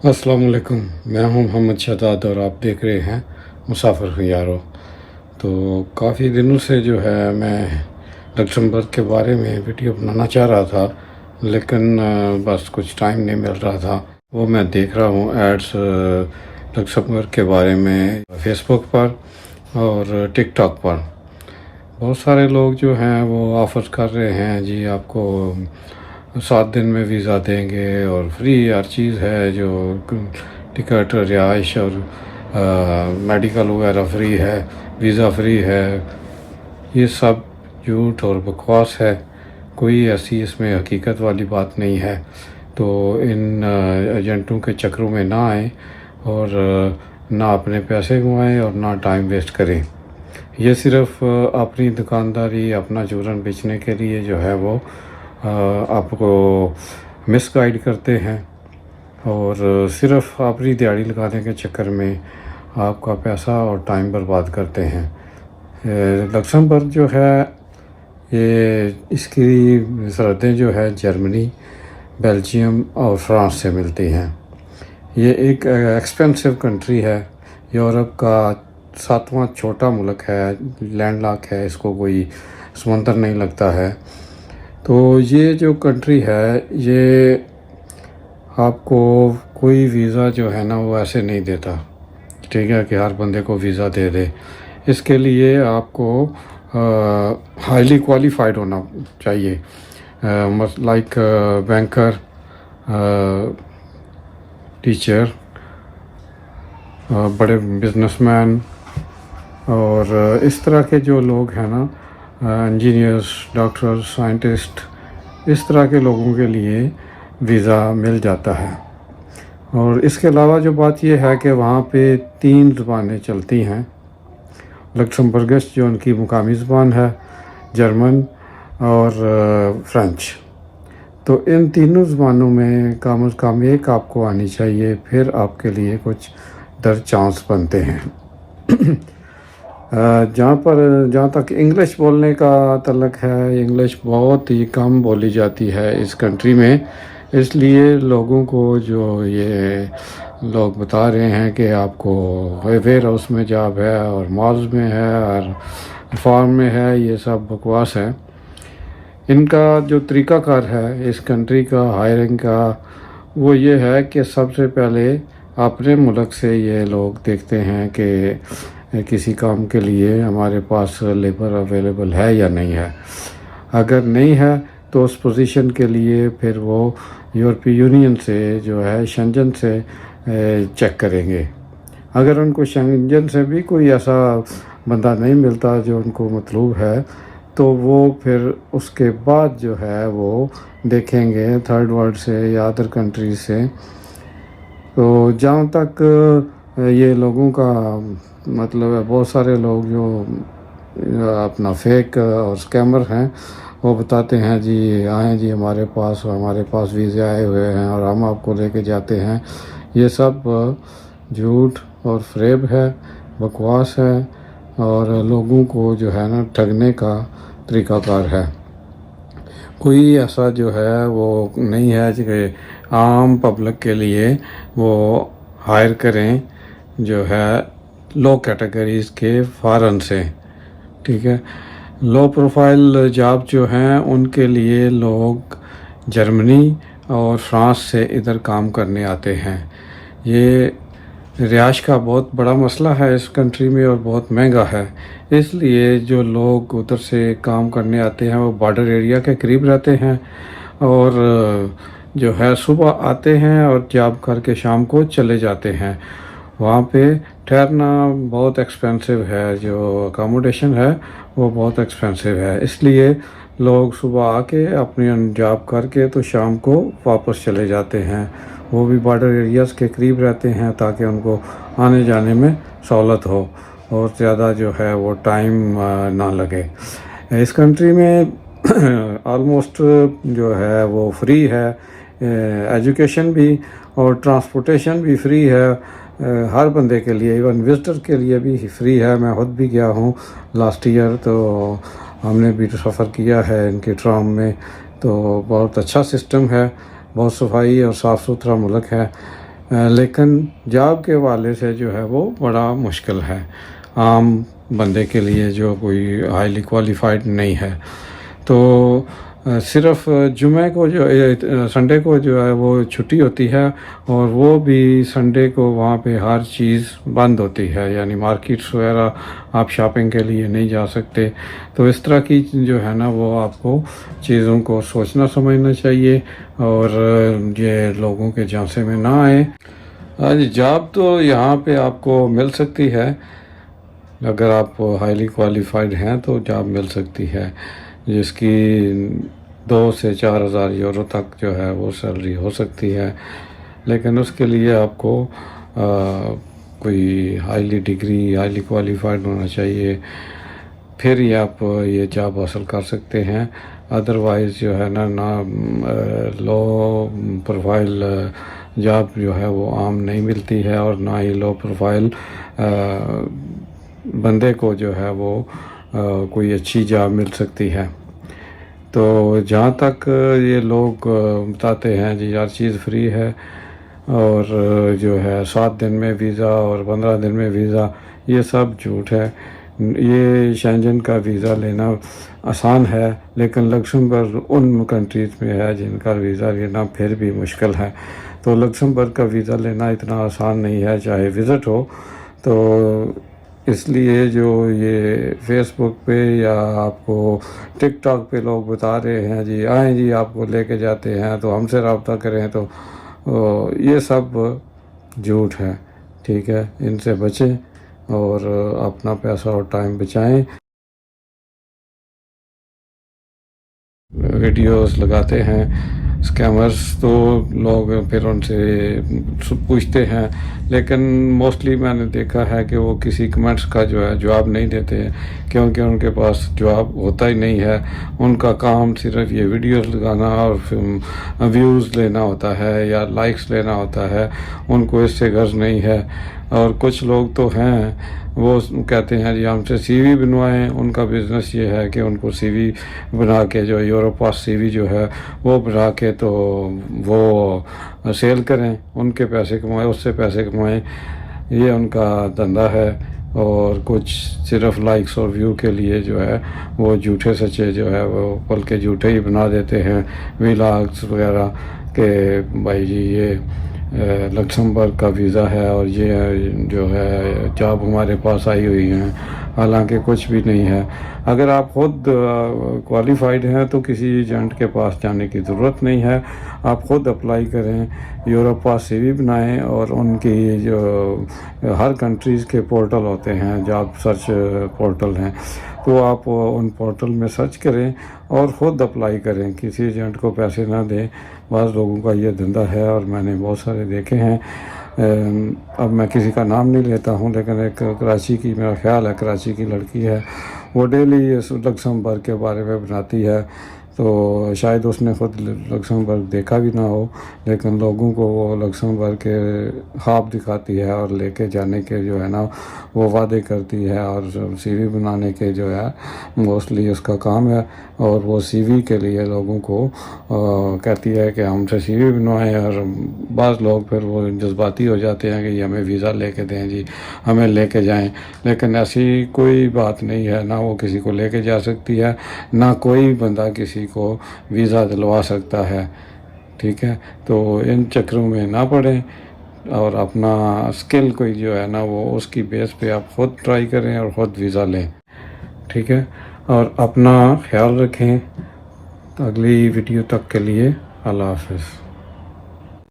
السلام علیکم، میں ہوں محمد شہزاد اور آپ دیکھ رہے ہیں مسافر ہوں یارو۔ تو کافی دنوں سے جو ہے میں لکسمبرگ کے بارے میں ویڈیو بنانا چاہ رہا تھا، لیکن بس کچھ ٹائم نہیں مل رہا تھا۔ وہ میں دیکھ رہا ہوں ایڈس لکسمبرگ کے بارے میں فیس بک پر اور ٹک ٹاک پر۔ بہت سارے لوگ جو ہیں وہ آفر کر رہے ہیں، جی آپ کو 7 دن میں ویزا دیں گے اور فری ہر چیز ہے، جو ٹکٹ، رہائش اور میڈیکل وغیرہ فری ہے، ویزا فری ہے۔ یہ سب جھوٹ اور بکواس ہے، کوئی ایسی اس میں حقیقت والی بات نہیں ہے۔ تو ان ایجنٹوں کے چکروں میں نہ آئیں اور نہ اپنے پیسے گنوائیں اور نہ ٹائم ویسٹ کریں۔ یہ صرف اپنی دکانداری، اپنا جورن بیچنے کے لیے جو ہے وہ آپ کو مس گائیڈ کرتے ہیں، اور صرف اپنی دیہڑی لگانے کے چکر میں آپ کا پیسہ اور ٹائم برباد کرتے ہیں۔ لکسمبرگ جو ہے یہ اس کی سرحدیں جو ہے جرمنی، بیلجیم اور فرانس سے ملتی ہیں۔ یہ ایک ایکسپینسو کنٹری ہے، یورپ کا 7واں چھوٹا ملک ہے، لینڈ لاک ہے، اس کو کوئی سمندر نہیں لگتا ہے۔ تو یہ جو کنٹری ہے یہ آپ کو کوئی ویزا جو ہے نا وہ ایسے نہیں دیتا، ٹھیک ہے، کہ ہر بندے کو ویزا دے دے۔ اس کے لیے آپ کو ہائیلی کوالیفائڈ ہونا چاہیے، لائک بینکر، ٹیچر، بڑے بزنس مین اور اس طرح کے جو لوگ ہیں نا، انجینئرس، ڈاکٹر، سائنٹسٹ، اس طرح کے لوگوں کے لیے ویزا مل جاتا ہے۔ اور اس کے علاوہ جو بات یہ ہے کہ وہاں پہ 3 زبانیں چلتی ہیں۔ لکسمبرگش جو ان کی مقامی زبان ہے، جرمن اور فرینچ۔ تو ان تینوں زبانوں میں کم از کم ایک آپ کو آنی چاہیے، پھر آپ کے لیے کچھ چانس بنتے ہیں۔ جہاں تک انگلش بولنے کا تعلق ہے، انگلش بہت ہی کم بولی جاتی ہے اس کنٹری میں، اس لیے لوگوں کو جو یہ لوگ بتا رہے ہیں کہ آپ کو ویئر ہاؤس میں جاب ہے اور مالز میں ہے اور فارم میں ہے، یہ سب بکواس ہے۔ ان کا جو طریقہ کار ہے اس کنٹری کا ہائرنگ کا، وہ یہ ہے کہ سب سے پہلے اپنے ملک سے یہ لوگ دیکھتے ہیں کہ کسی کام کے لیے ہمارے پاس لیبر اویلیبل ہے یا نہیں ہے۔ اگر نہیں ہے تو اس پوزیشن کے لیے پھر وہ یورپی یونین سے جو ہے شنجن سے چیک کریں گے۔ اگر ان کو شنجن سے بھی کوئی ایسا بندہ نہیں ملتا جو ان کو مطلوب ہے، تو وہ پھر اس کے بعد جو ہے وہ دیکھیں گے تھرڈ ورلڈ سے یا ادر کنٹریز سے۔ تو جہاں تک یہ لوگوں کا مطلب ہے، بہت سارے لوگ جو اپنا فیک اور اسکیمر ہیں، وہ بتاتے ہیں جی آئیں جی ہمارے پاس ویزے آئے ہوئے ہیں اور ہم آپ کو لے کے جاتے ہیں۔ یہ سب جھوٹ اور فریب ہے، بکواس ہے، اور لوگوں کو جو ہے نا ٹھگنے کا طریقہ کار ہے۔ کوئی ایسا جو ہے وہ نہیں ہے کہ عام پبلک کے لیے وہ ہائر کریں جو ہے لو کیٹیگریز کے فارن سے، ٹھیک ہے۔ لو پروفائل جاب جو ہیں ان کے لیے لوگ جرمنی اور فرانس سے ادھر کام کرنے آتے ہیں۔ یہ رہائش کا بہت بڑا مسئلہ ہے اس کنٹری میں اور بہت مہنگا ہے، اس لیے جو لوگ ادھر سے کام کرنے آتے ہیں وہ بارڈر ایریا کے قریب رہتے ہیں، اور جو ہے صبح آتے ہیں اور جاب کر کے شام کو چلے جاتے ہیں۔ وہاں پہ ٹھہرنا بہت ایکسپینسو ہے، جو اکاموڈیشن ہے وہ بہت ایکسپینسو ہے، اس لیے لوگ صبح آ کے اپنی جاب کر کے تو شام کو واپس چلے جاتے ہیں۔ وہ بھی بارڈر ایریاز کے قریب رہتے ہیں تاکہ ان کو آنے جانے میں سہولت ہو اور زیادہ جو ہے وہ ٹائم نہ لگے۔ اس کنٹری میں آلموسٹ جو ہے وہ فری ہے، ایجوکیشن بھی اور ٹرانسپورٹیشن بھی فری ہے ہر بندے کے لیے، ایون وزٹر کے لیے بھی فری ہے۔ میں خود بھی گیا ہوں لاسٹ ایئر، تو ہم نے بھی سفر کیا ہے ان کے ٹرام میں، تو بہت اچھا سسٹم ہے، بہت صفائی اور صاف ستھرا ملک ہے۔ لیکن جاب کے حوالے سے جو ہے وہ بڑا مشکل ہے عام بندے کے لیے جو کوئی ہائیلی کوالیفائڈ نہیں ہے. تو صرف جمعہ کو جو سنڈے کو جو ہے وہ چھٹی ہوتی ہے، اور وہ بھی سنڈے کو وہاں پہ ہر چیز بند ہوتی ہے، یعنی مارکیٹس وغیرہ آپ شاپنگ کے لیے نہیں جا سکتے. تو اس طرح کی جو ہے نا وہ آپ کو چیزوں کو سوچنا سمجھنا چاہیے اور یہ لوگوں کے جھانسے میں نہ آئے. جاب تو یہاں پہ آپ کو مل سکتی ہے، اگر آپ ہائیلی کوالیفائڈ ہیں تو جاب مل سکتی ہے جس کی 2 سے 4 ہزار یورو تک جو ہے وہ سیلری ہو سکتی ہے. لیکن اس کے لیے آپ کو کوئی ہائیلی ڈگری ہائیلی کوالیفائڈ ہونا چاہیے، پھر ہی آپ یہ جاب حاصل کر سکتے ہیں. ادروائز جو ہے نا لو پروفائل جاب جو ہے وہ عام نہیں ملتی ہے، اور نہ ہی لو پروفائل بندے کو جو ہے وہ کوئی اچھی جاب مل سکتی ہے. تو جہاں تک یہ لوگ بتاتے ہیں جی ہر چیز فری ہے اور جو ہے 7 دن میں ویزا اور 15 دن میں ویزا، یہ سب جھوٹ ہے. یہ شینجن کا ویزا لینا آسان ہے، لیکن لکسمبرگ ان کنٹریز میں ہے جن کا ویزا لینا پھر بھی مشکل ہے. تو لکسمبرگ کا ویزا لینا اتنا آسان نہیں ہے چاہے وزٹ ہو. تو اس لیے جو یہ فیس بک پہ یا آپ کو ٹک ٹاک پہ لوگ بتا رہے ہیں جی آئیں جی آپ کو لے کے جاتے ہیں تو ہم سے رابطہ کریں، تو یہ سب جھوٹ ہے. ٹھیک ہے، ان سے بچیں اور اپنا پیسہ اور ٹائم بچائیں. ویڈیوز لگاتے ہیں اسکیمرز، تو لوگ پھر ان سے پوچھتے ہیں، لیکن موسٹلی میں نے دیکھا ہے کہ وہ کسی کمنٹس کا جو ہے جواب نہیں دیتے ہیں، کیونکہ ان کے پاس جواب ہوتا ہی نہیں ہے. ان کا کام صرف یہ ویڈیوز لگانا اور ویوز لینا ہوتا ہے یا لائکس لینا ہوتا ہے، ان کو اس سے غرض نہیں ہے. اور کچھ لوگ تو ہیں وہ کہتے ہیں جی ہم سے سی وی بنوائیں. ان کا بزنس یہ ہے کہ ان کو سی وی بنا کے جو یورپ پاس سی وی جو ہے وہ بنا کے تو وہ سیل کریں، ان کے پیسے کمائیں، اس سے پیسے کمائیں. یہ ان کا دھندا ہے. اور کچھ صرف لائکس اور ویو کے لیے جو ہے وہ جھوٹے سچے جو ہے وہ بلکہ جھوٹے ہی بنا دیتے ہیں ویلاگس وغیرہ کہ بھائی جی یہ لکسمبرگ کا ویزا ہے اور یہ جو ہے جاب ہمارے پاس آئی ہوئی ہیں، حالانکہ کچھ بھی نہیں ہے. اگر آپ خود کوالیفائڈ ہیں تو کسی ایجنٹ کے پاس جانے کی ضرورت نہیں ہے. آپ خود اپلائی کریں، یورپ پاس سی وی بنائیں، اور ان کی جو ہر کنٹریز کے پورٹل ہوتے ہیں، جاب سرچ پورٹل ہیں، تو آپ ان پورٹل میں سرچ کریں اور خود اپلائی کریں، کسی ایجنٹ کو پیسے نہ دیں. بعض لوگوں کا یہ دھندا ہے اور میں نے بہت سارے دیکھے ہیں. اب میں کسی کا نام نہیں لیتا ہوں، لیکن ایک کراچی کی میرا خیال ہے کراچی کی لڑکی ہے، وہ ڈیلی اس لکسمبرگ کے بارے میں بناتی ہے. تو شاید اس نے خود لکسمبرگ دیکھا بھی نہ ہو، لیکن لوگوں کو وہ لکسمبرگ کے خواب دکھاتی ہے اور لے کے جانے کے جو ہے نا وہ وعدے کرتی ہے، اور سی وی بنانے کے جو ہے موسٹلی اس کا کام ہے. اور وہ سی وی کے لیے لوگوں کو کہتی ہے کہ ہم سے سی وی بنوائیں، اور بعض لوگ پھر وہ جذباتی ہو جاتے ہیں کہ یہ ہمیں ویزا لے کے دیں جی، ہمیں لے کے جائیں. لیکن ایسی کوئی بات نہیں ہے، نہ وہ کسی کو لے کے جا سکتی ہے، نہ کوئی بندہ کسی کو ویزا دلوا سکتا ہے. ٹھیک ہے، تو ان چکروں میں نہ پڑیں اور اپنا اسکل کوئی جو ہے نا وہ اس کی بیس پہ آپ خود ٹرائی کریں اور خود ویزا لیں. ٹھیک ہے، اور اپنا خیال رکھیں. اگلی ویڈیو تک کے لیے اللہ حافظ.